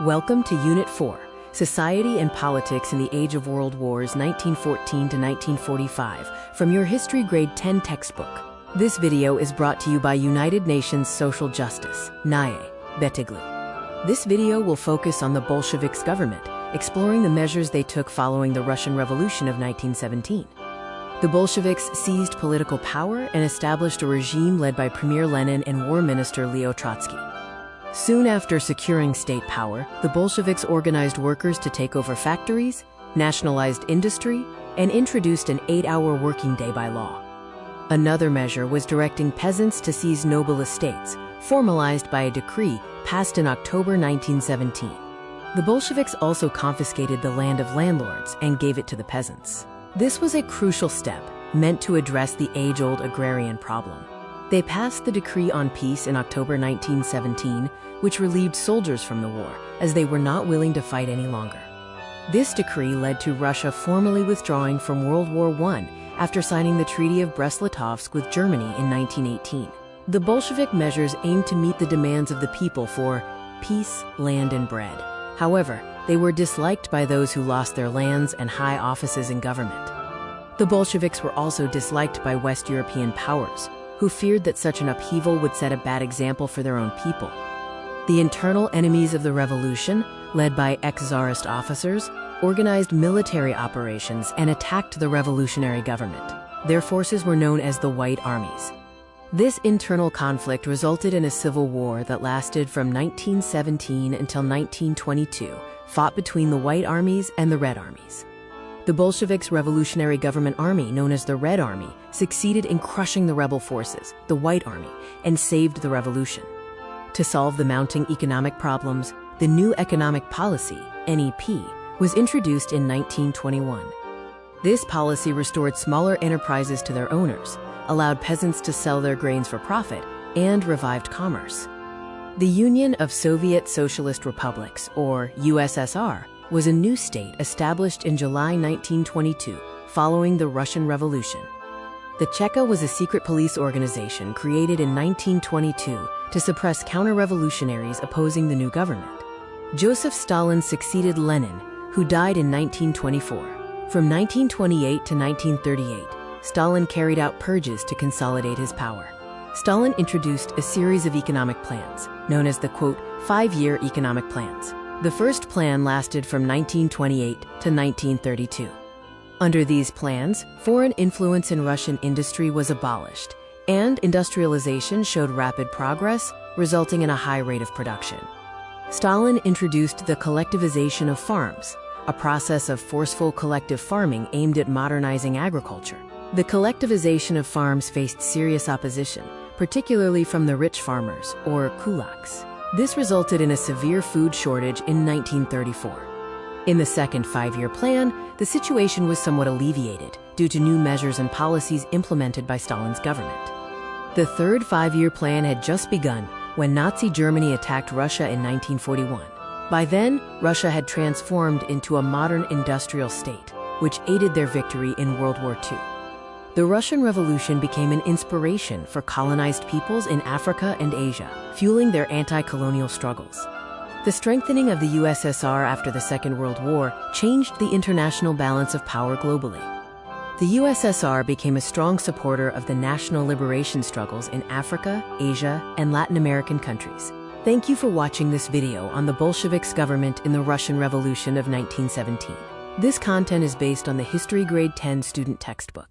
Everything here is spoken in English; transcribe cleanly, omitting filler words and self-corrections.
Welcome to Unit 4, Society and Politics in the Age of World Wars 1914 to 1945, from your History Grade 10 textbook. This video is brought to you by United Nations Social Justice, NAE, Betiglu. This video will focus on the Bolsheviks government, exploring the measures they took following the Russian Revolution of 1917. The Bolsheviks seized political power and established a regime led by Premier Lenin and War Minister Leo Trotsky. Soon after securing state power, the Bolsheviks organized workers to take over factories, nationalized industry, and introduced an 8-hour working day by law. Another measure was directing peasants to seize noble estates, formalized by a decree passed in October 1917. The Bolsheviks also confiscated the land of landlords and gave it to the peasants. This was a crucial step, meant to address the age-old agrarian problem. They passed the Decree on Peace in October 1917, which relieved soldiers from the war, as they were not willing to fight any longer. This decree led to Russia formally withdrawing from World War I after signing the Treaty of Brest-Litovsk with Germany in 1918. The Bolshevik measures aimed to meet the demands of the people for peace, land, and bread. However, they were disliked by those who lost their lands and high offices in government. The Bolsheviks were also disliked by West European powers, who feared that such an upheaval would set a bad example for their own people. The internal enemies of the revolution, led by ex-Tsarist officers, organized military operations and attacked the revolutionary government. Their forces were known as the White Armies. This internal conflict resulted in a civil war that lasted from 1917 until 1922, fought between the White Armies and the Red Armies. The Bolsheviks' revolutionary government army, known as the Red Army, succeeded in crushing the rebel forces, the White Army, and saved the revolution. To solve the mounting economic problems, the new economic policy, NEP, was introduced in 1921. This policy restored smaller enterprises to their owners, allowed peasants to sell their grains for profit, and revived commerce. The Union of Soviet Socialist Republics, or USSR, was a new state established in July 1922, following the Russian Revolution. The Cheka was a secret police organization created in 1922 to suppress counter-revolutionaries opposing the new government. Joseph Stalin succeeded Lenin, who died in 1924. From 1928 to 1938, Stalin carried out purges to consolidate his power. Stalin introduced a series of economic plans, known as the, quote, 5-year economic plans. The first plan lasted from 1928 to 1932. Under these plans, foreign influence in Russian industry was abolished, and industrialization showed rapid progress, resulting in a high rate of production. Stalin introduced the collectivization of farms, a process of forceful collective farming aimed at modernizing agriculture. The collectivization of farms faced serious opposition, particularly from the rich farmers, or kulaks. This resulted in a severe food shortage in 1934. In the second 5-year plan, the situation was somewhat alleviated due to new measures and policies implemented by Stalin's government. The third 5-year plan had just begun when Nazi Germany attacked Russia in 1941. By then, Russia had transformed into a modern industrial state, which aided their victory in World War II. The Russian Revolution became an inspiration for colonized peoples in Africa and Asia, fueling their anti-colonial struggles. The strengthening of the USSR after the Second World War changed the international balance of power globally. The USSR became a strong supporter of the national liberation struggles in Africa, Asia, and Latin American countries. Thank you for watching this video on the Bolsheviks government in the Russian Revolution of 1917. This content is based on the History Grade 10 student textbook.